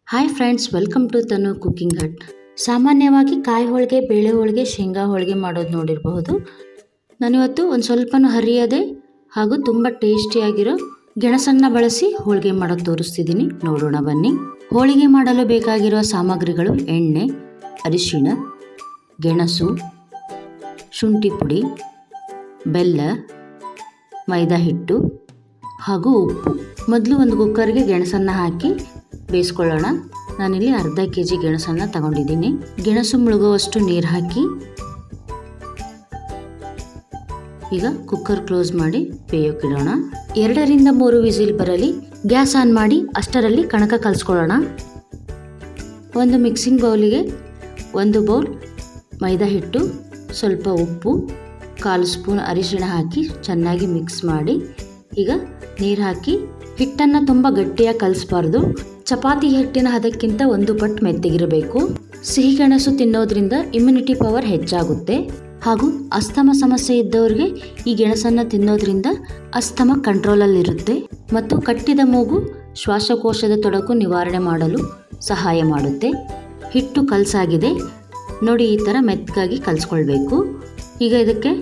Hi friends, welcome to Tanu cooking hut. ಸಾಮಾನ್ಯವಾಗಿ ಕಾಯಿ ಹೋಳಿಗೆ, ಬೇಳೆ ಹೋಳಿಗೆ, ಶೇಂಗಾ ಹೋಳಿಗೆ ಮಾಡೋದು ನೋಡಿರಬಹುದು. ನಾನಿವತ್ತು ಒಂದು ಸ್ವಲ್ಪನೂ ಹರಿಯದೆ ಹಾಗೂ ತುಂಬ ಟೇಸ್ಟಿಯಾಗಿರೋ ಗೆಣಸನ್ನು ಬಳಸಿ ಹೋಳಿಗೆ ಮಾಡೋದು ತೋರಿಸ್ತಿದ್ದೀನಿ. ನೋಡೋಣ ಬನ್ನಿ. ಹೋಳಿಗೆ ಮಾಡಲು ಬೇಕಾಗಿರುವ ಸಾಮಗ್ರಿಗಳು: ಎಣ್ಣೆ, ಅರಿಶಿಣ, ಗೆಣಸು, ಶುಂಠಿ ಪುಡಿ, ಬೆಲ್ಲ, ಮೈದಾ ಹಿಟ್ಟು ಹಾಗೂ ಉಪ್ಪು. ಮೊದಲು ಒಂದು ಕುಕ್ಕರ್ಗೆ ಗೆಣಸನ್ನು ಹಾಕಿ ಬೇಯಿಸ್ಕೊಳ್ಳೋಣ. ನಾನಿಲ್ಲಿ ಅರ್ಧ kg ಗೆಣಸನ್ನು ತಗೊಂಡಿದ್ದೀನಿ. ಗೆಣಸು ಮುಳುಗುವಷ್ಟು ನೀರು ಹಾಕಿ ಈಗ ಕುಕ್ಕರ್ ಕ್ಲೋಸ್ ಮಾಡಿ ಬೇಯೋಕ್ಕಿಡೋಣ. 2 ರಿಂದ 3 ವಿಸಿಲ್ ಬರಲಿ. ಗ್ಯಾಸ್ ಆನ್ ಮಾಡಿ ಅಷ್ಟರಲ್ಲಿ ಕಣಕ ಕಲಿಸ್ಕೊಳ್ಳೋಣ. ಒಂದು ಮಿಕ್ಸಿಂಗ್ ಬೌಲಿಗೆ 1 ಬೌಲ್ ಮೈದಾ ಹಿಟ್ಟು, ಸ್ವಲ್ಪ ಉಪ್ಪು, 1/4 ಸ್ಪೂನ್ ಅರಿಶಿಣ ಹಾಕಿ ಚೆನ್ನಾಗಿ ಮಿಕ್ಸ್ ಮಾಡಿ ಈಗ ನೀರು ಹಾಕಿ ಹಿಟ್ಟನ್ನು ತುಂಬ ಗಟ್ಟಿಯಾಗಿ ಕಲಿಸಬಾರ್ದು. ಚಪಾತಿ ಹಿಟ್ಟಿನ ಹದಕ್ಕಿಂತ 1 ಪಟ್ಟು ಮೆತ್ತಗಿರಬೇಕು. ಸಿಹಿಗೆಣಸು ತಿನ್ನೋದ್ರಿಂದ ಇಮ್ಯುನಿಟಿ ಪವರ್ ಹೆಚ್ಚಾಗುತ್ತೆ ಹಾಗೂ ಅಸ್ತಮ ಸಮಸ್ಯೆ ಇದ್ದವರಿಗೆ ಈ ಗೆಣಸನ್ನು ತಿನ್ನೋದ್ರಿಂದ ಅಸ್ತಮ ಕಂಟ್ರೋಲಲ್ಲಿರುತ್ತೆ ಮತ್ತು ಕಟ್ಟಿದ ಮೂಗು, ಶ್ವಾಸಕೋಶದ ತೊಡಕು ನಿವಾರಣೆ ಮಾಡಲು ಸಹಾಯ ಮಾಡುತ್ತೆ. ಹಿಟ್ಟು ಕಲಸಾಗಿದೆ ನೋಡಿ, ಈ ಥರ ಮೆತ್ತಗಾಗಿ ಕಲಿಸ್ಕೊಳ್ಬೇಕು. ಈಗ ಇದಕ್ಕೆ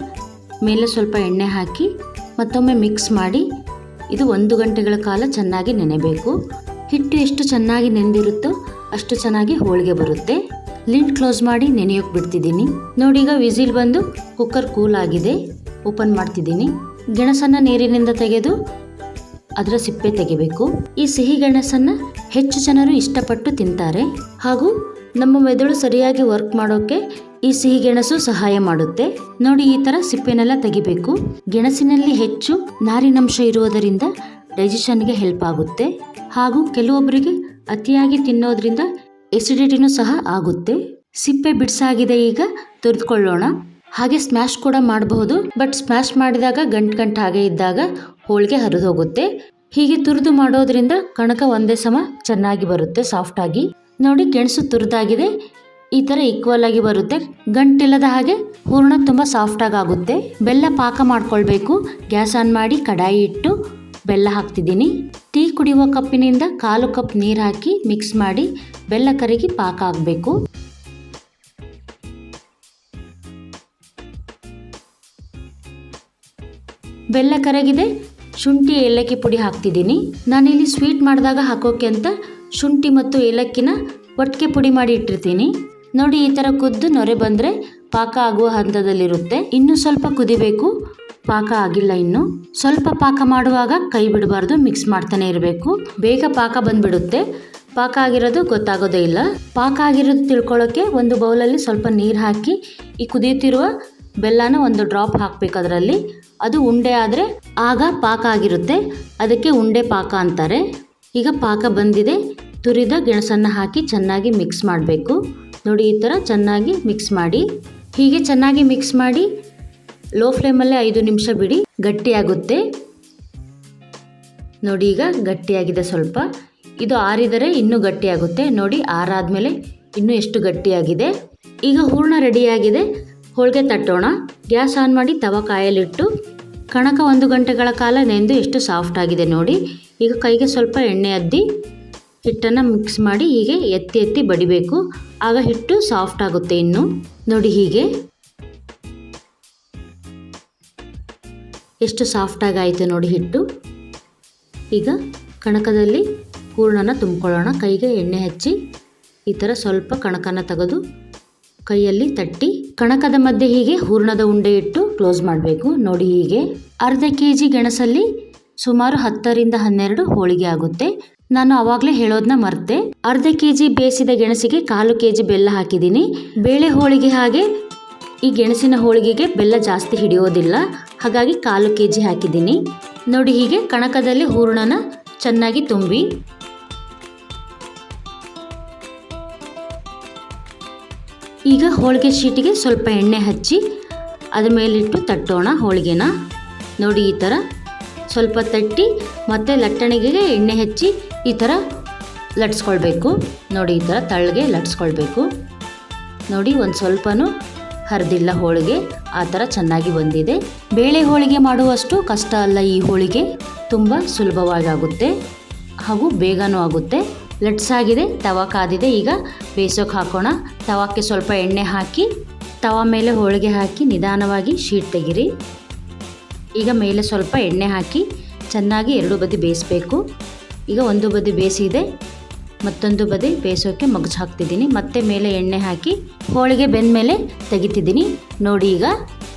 ಮೇಲೆ ಸ್ವಲ್ಪ ಎಣ್ಣೆ ಹಾಕಿ ಮತ್ತೊಮ್ಮೆ ಮಿಕ್ಸ್ ಮಾಡಿ ಇದು 1 ಗಂಟೆಗಳ ಕಾಲ ಚೆನ್ನಾಗಿ ನೆನೆಬೇಕು. ಹಿಟ್ಟು ಎಷ್ಟು ಚೆನ್ನಾಗಿ ನೆನೆದಿರುತ್ತೋ ಅಷ್ಟು ಚೆನ್ನಾಗಿ ಹೋಳಿಗೆ ಬರುತ್ತೆ. ಲಿಡ್ ಕ್ಲೋಸ್ ಮಾಡಿ ನೆನೆಯೋಕೆ ಬಿಡ್ತಿದ್ದೀನಿ. ನೋಡಿ, ಈಗ ವಿಸಿಲ್ ಬಂದು ಕುಕ್ಕರ್ ಕೂಲ್ ಆಗಿದೆ. ಓಪನ್ ಮಾಡ್ತಿದ್ದೀನಿ. ಗೆಣಸನ್ನು ನೀರಿನಿಂದ ತೆಗೆದು ಅದರ ಸಿಪ್ಪೆ ತೆಗಿಬೇಕು. ಈ ಸಿಹಿ ಗೆಣಸನ್ನು ಹೆಚ್ಚು ಜನರು ಇಷ್ಟಪಟ್ಟು ತಿಂತಾರೆ ಹಾಗೂ ನಮ್ಮ ಮೆದುಳು ಸರಿಯಾಗಿ ವರ್ಕ್ ಮಾಡೋಕ್ಕೆ ಈ ಸಿಹಿ ಗೆಣಸು ಸಹಾಯ ಮಾಡುತ್ತೆ. ನೋಡಿ, ಈ ಥರ ಸಿಪ್ಪೆನೆಲ್ಲ ತೆಗಿಬೇಕು. ಗೆಣಸಿನಲ್ಲಿ ಹೆಚ್ಚು ನಾರಿನಂಶ ಇರುವುದರಿಂದ ಡೈಜೆಷನ್ಗೆ ಹೆಲ್ಪ್ ಆಗುತ್ತೆ ಹಾಗೂ ಕೆಲವೊಬ್ಬರಿಗೆ ಅತಿಯಾಗಿ ತಿನ್ನೋದ್ರಿಂದ ಎಸಿಡಿಟಿನೂ ಸಹ ಆಗುತ್ತೆ. ಸಿಪ್ಪೆ ಬಿಡಿಸಾಗಿದೆ, ಈಗ ತುರಿದುಕೊಳ್ಳೋಣ. ಹಾಗೆ ಸ್ಮ್ಯಾಶ್ ಕೂಡ ಮಾಡಬಹುದು, ಬಟ್ ಸ್ಮ್ಯಾಶ್ ಮಾಡಿದಾಗ ಗಂಟು ಹಾಗೆ ಇದ್ದಾಗ ಹೋಳಿಗೆ ಹರಿದು ಹೋಗುತ್ತೆ. ಹೀಗೆ ತುರಿದು ಮಾಡೋದ್ರಿಂದ ಕಣಕ ಒಂದೇ ಸಮ ಚೆನ್ನಾಗಿ ಬರುತ್ತೆ, ಸಾಫ್ಟ್ ಆಗಿ. ನೋಡಿ, ಗೆಣಸು ತುರಿದಾಗಿದೆ. ಈ ಥರ ಈಕ್ವಲ್ ಆಗಿ ಬರುತ್ತೆ, ಗಂಟಿಲ್ಲದ ಹಾಗೆ ಹೂರ್ಣ ತುಂಬ ಸಾಫ್ಟಾಗಿ ಆಗುತ್ತೆ. ಬೆಲ್ಲ ಪಾಕ ಮಾಡ್ಕೊಳ್ಬೇಕು. ಗ್ಯಾಸ್ ಆನ್ ಮಾಡಿ ಕಡಾಯಿ ಇಟ್ಟು ಬೆಲ್ಲ ಹಾಕ್ತಿದ್ದೀನಿ. ಟೀ ಕುಡಿಯುವ ಕಪ್ಪಿನಿಂದ 1/4 ಕಪ್ ನೀರು ಹಾಕಿ ಮಿಕ್ಸ್ ಮಾಡಿ ಬೆಲ್ಲ ಕರಗಿ ಪಾಕ ಆಗಬೇಕು. ಬೆಲ್ಲ ಕರಗಿದೆ. ಶುಂಠಿ ಏಲಕ್ಕಿ ಪುಡಿ ಹಾಕ್ತಿದ್ದೀನಿ. ನಾನಿಲ್ಲಿ ಸ್ವೀಟ್ ಮಾಡಿದಾಗ ಹಾಕೋಕೆ ಅಂತ ಶುಂಠಿ ಮತ್ತು ಏಲಕ್ಕಿನ ಒಟ್ಟಿಗೆ ಪುಡಿ ಮಾಡಿ ಇಟ್ಟಿರ್ತೀನಿ. ನೋಡಿ, ಈ ಥರ ಕುದ್ದು ನೊರೆ ಬಂದರೆ ಪಾಕ ಆಗುವ ಹಂತದಲ್ಲಿರುತ್ತೆ. ಇನ್ನೂ ಸ್ವಲ್ಪ ಕುದಿಬೇಕು, ಪಾಕ ಆಗಿಲ್ಲ. ಇನ್ನು ಸ್ವಲ್ಪ ಪಾಕ ಮಾಡುವಾಗ ಕೈ ಬಿಡಬಾರ್ದು, ಮಿಕ್ಸ್ ಮಾಡ್ತಾನೆ ಇರಬೇಕು. ಬೇಗ ಪಾಕ ಬಂದ್ಬಿಡುತ್ತೆ. ಪಾಕ ಆಗಿರೋದು ಗೊತ್ತಾಗೋದೇ ಇಲ್ಲ. ಪಾಕ ಆಗಿರೋದು ತಿಳ್ಕೊಳ್ಳೋಕ್ಕೆ ಒಂದು ಬೌಲಲ್ಲಿ ಸ್ವಲ್ಪ ನೀರು ಹಾಕಿ ಈ ಕುದಿಯುತ್ತಿರುವ ಬೆಲ್ಲನ 1 ಡ್ರಾಪ್ ಹಾಕಬೇಕು ಅದರಲ್ಲಿ. ಅದು ಉಂಡೆ ಆದರೆ ಆಗ ಪಾಕ ಆಗಿರುತ್ತೆ, ಅದಕ್ಕೆ ಉಂಡೆ ಪಾಕ ಅಂತಾರೆ. ಈಗ ಪಾಕ ಬಂದಿದೆ. ತುರಿದ ಗೆಣಸನ್ನು ಹಾಕಿ ಚೆನ್ನಾಗಿ ಮಿಕ್ಸ್ ಮಾಡಬೇಕು. ನೋಡಿ, ಈ ಥರ ಚೆನ್ನಾಗಿ ಮಿಕ್ಸ್ ಮಾಡಿ. ಹೀಗೆ ಚೆನ್ನಾಗಿ ಮಿಕ್ಸ್ ಮಾಡಿ ಲೋ ಫ್ಲೇಮಲ್ಲೇ 5 ನಿಮಿಷ ಬಿಡಿ, ಗಟ್ಟಿಯಾಗುತ್ತೆ. ನೋಡಿ, ಈಗ ಗಟ್ಟಿಯಾಗಿದೆ ಸ್ವಲ್ಪ. ಇದು ಆರಿದರೆ ಇನ್ನೂ ಗಟ್ಟಿಯಾಗುತ್ತೆ. ನೋಡಿ, ಆರಾದಮೇಲೆ ಇನ್ನೂ ಎಷ್ಟು ಗಟ್ಟಿಯಾಗಿದೆ. ಈಗ ಹೂರ್ಣ ರೆಡಿಯಾಗಿದೆ. ಹೋಳಿಗೆ ತಟ್ಟೋಣ. ಗ್ಯಾಸ್ ಆನ್ ಮಾಡಿ ತವ ಕಾಯಲಿಟ್ಟು ಕಣಕ 1 ಗಂಟೆಗಳ ಕಾಲ ನೆಂದು ಎಷ್ಟು ಸಾಫ್ಟ್ ಆಗಿದೆ ನೋಡಿ. ಈಗ ಕೈಗೆ ಸ್ವಲ್ಪ ಎಣ್ಣೆ ಅದ್ದಿ ಹಿಟ್ಟನ್ನು ಮಿಕ್ಸ್ ಮಾಡಿ ಹೀಗೆ ಎತ್ತಿ ಎತ್ತಿ ಬಡಿಬೇಕು. ಆಗ ಹಿಟ್ಟು ಸಾಫ್ಟ್ ಆಗುತ್ತೆ. ಇನ್ನು ನೋಡಿ, ಹೀಗೆ ಎಷ್ಟು ಸಾಫ್ಟಾಗಿ ಆಯಿತು ನೋಡಿ ಹಿಟ್ಟು. ಈಗ ಕಣಕದಲ್ಲಿ ಹೂರಣನ ತುಂಬಿಕೊಳ್ಳೋಣ. ಕೈಗೆ ಎಣ್ಣೆ ಹಚ್ಚಿ ಈ ಥರ ಸ್ವಲ್ಪ ಕಣಕನ ತೆಗೆದು ಕೈಯಲ್ಲಿ ತಟ್ಟಿ ಕಣಕದ ಮಧ್ಯೆ ಹೀಗೆ ಹೂರಣದ ಉಂಡೆ ಇಟ್ಟು ಕ್ಲೋಸ್ ಮಾಡಬೇಕು. ನೋಡಿ, ಹೀಗೆ ಅರ್ಧ kg ಗೆಣಸಲ್ಲಿ ಸುಮಾರು 10 ರಿಂದ 12 ಹೋಳಿಗೆ ಆಗುತ್ತೆ. ನಾನು ಆವಾಗಲೇ ಹೇಳೋದನ್ನ ಮರ್ತೆ. ಅರ್ಧ kg ಬೇಯಿಸಿದ ಗೆಣಸಿಗೆ 1/4 kg ಬೆಲ್ಲ ಹಾಕಿದ್ದೀನಿ. ಬೇಳೆ ಹೋಳಿಗೆ ಹಾಗೆ ಈ ಗೆಣಸಿನ ಹೋಳಿಗೆಗೆ ಬೆಲ್ಲ ಜಾಸ್ತಿ ಹಿಡಿಯೋದಿಲ್ಲ, ಹಾಗಾಗಿ 1/4 kg ಹಾಕಿದ್ದೀನಿ. ನೋಡಿ, ಹೀಗೆ ಕಣಕದಲ್ಲಿ ಹೂರಣನ ಚೆನ್ನಾಗಿ ತುಂಬಿ ಈಗ ಹೋಳಿಗೆ ಶೀಟಿಗೆ ಸ್ವಲ್ಪ ಎಣ್ಣೆ ಹಚ್ಚಿ ಅದ್ರ ಮೇಲಿಟ್ಟು ತಟ್ಟೋಣ ಹೋಳಿಗೆನ. ನೋಡಿ, ಈ ಥರ ಸ್ವಲ್ಪ ತಟ್ಟಿ ಮತ್ತೆ ಲಟ್ಟಣಿಗೆ ಎಣ್ಣೆ ಹಚ್ಚಿ ಈ ಥರ ಲಟ್ಸ್ಕೊಳ್ಬೇಕು. ನೋಡಿ, ಈ ಥರ ತಳ್ಳಗೆ ಲಟ್ಸ್ಕೊಳ್ಬೇಕು. ನೋಡಿ, ಒಂದು ಸ್ವಲ್ಪನೂ ಹರಿದಿಲ್ಲ ಹೋಳಿಗೆ, ಆ ಥರ ಚೆನ್ನಾಗಿ ಬಂದಿದೆ. ಬೇಳೆ ಹೋಳಿಗೆ ಮಾಡುವಷ್ಟು ಕಷ್ಟ ಅಲ್ಲ ಈ ಹೋಳಿಗೆ, ತುಂಬ ಸುಲಭವಾಗಿ ಆಗುತ್ತೆ ಹಾಗೂ ಬೇಗನೂ ಆಗುತ್ತೆ. ಲಟ್ಸಾಗಿದೆ, ತವಾ ಕಾದಿದೆ. ಈಗ ಬೇಯಿಸೋಕೆ ಹಾಕೋಣ. ತವಾಕ್ಕೆ ಸ್ವಲ್ಪ ಎಣ್ಣೆ ಹಾಕಿ ತವಾ ಮೇಲೆ ಹೋಳಿಗೆ ಹಾಕಿ ನಿಧಾನವಾಗಿ ಶೀಟ್ ತೆಗಿರಿ. ಈಗ ಮೇಲೆ ಸ್ವಲ್ಪ ಎಣ್ಣೆ ಹಾಕಿ ಚೆನ್ನಾಗಿ ಎರಡು ಬದಿ ಬೇಯಿಸಬೇಕು. ಈಗ ಒಂದು ಬದಿ ಬೇಯಿಸಿದೆ, ಮತ್ತೊಂದು ಬದಿ ಬೇಯಿಸೋಕ್ಕೆ ಮಗ್ಚು ಹಾಕ್ತಿದ್ದೀನಿ. ಮತ್ತೆ ಮೇಲೆ ಎಣ್ಣೆ ಹಾಕಿ ಹೋಳಿಗೆ ಬೆಂದ ಮೇಲೆ ತೆಗಿತಿದ್ದೀನಿ. ನೋಡಿ ಈಗ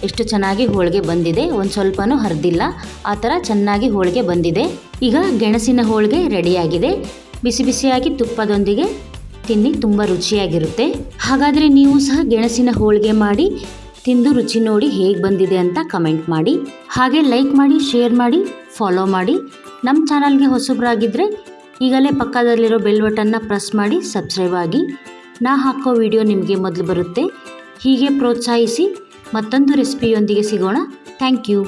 ಎಷ್ಟು ಚೆನ್ನಾಗಿ ಹೋಳಿಗೆ ಬಂದಿದೆ, ಒಂದು ಸ್ವಲ್ಪನೂ ಹರಿದಿಲ್ಲ, ಆ ಥರ ಚೆನ್ನಾಗಿ ಹೋಳಿಗೆ ಬಂದಿದೆ. ಈಗ ಗೆಣಸಿನ ಹೋಳಿಗೆ ರೆಡಿಯಾಗಿದೆ. ಬಿಸಿ ಬಿಸಿಯಾಗಿ ತುಪ್ಪದೊಂದಿಗೆ ತಿನ್ನಿ, ತುಂಬ ರುಚಿಯಾಗಿರುತ್ತೆ. ಹಾಗಾದರೆ ನೀವು ಸಹ ಗೆಣಸಿನ ಹೋಳಿಗೆ ಮಾಡಿ ತಿಂದು ರುಚಿ ನೋಡಿ ಹೇಗೆ ಬಂದಿದೆ ಅಂತ ಕಮೆಂಟ್ ಮಾಡಿ. ಹಾಗೆ ಲೈಕ್ ಮಾಡಿ, ಶೇರ್ ಮಾಡಿ, ಫಾಲೋ ಮಾಡಿ. ನಮ್ಮ ಚಾನಲ್ಗೆ ಹೊಸಬರಾಗಿದ್ದರೆ ಈಗಲೇ ಪಕ್ಕದಲ್ಲಿರೋ ಬೆಲ್ ಬಟನ್ನ ಪ್ರೆಸ್ ಮಾಡಿ ಸಬ್ಸ್ಕ್ರೈಬ್ ಆಗಿ. ನಾ ಹಾಕೋ ವಿಡಿಯೋ ನಿಮಗೆ ಮೊದಲು ಬರುತ್ತೆ. ಹೀಗೆ ಪ್ರೋತ್ಸಾಹಿಸಿ. ಮತ್ತೊಂದು ರೆಸಿಪಿಯೊಂದಿಗೆ ಸಿಗೋಣ. Thank you.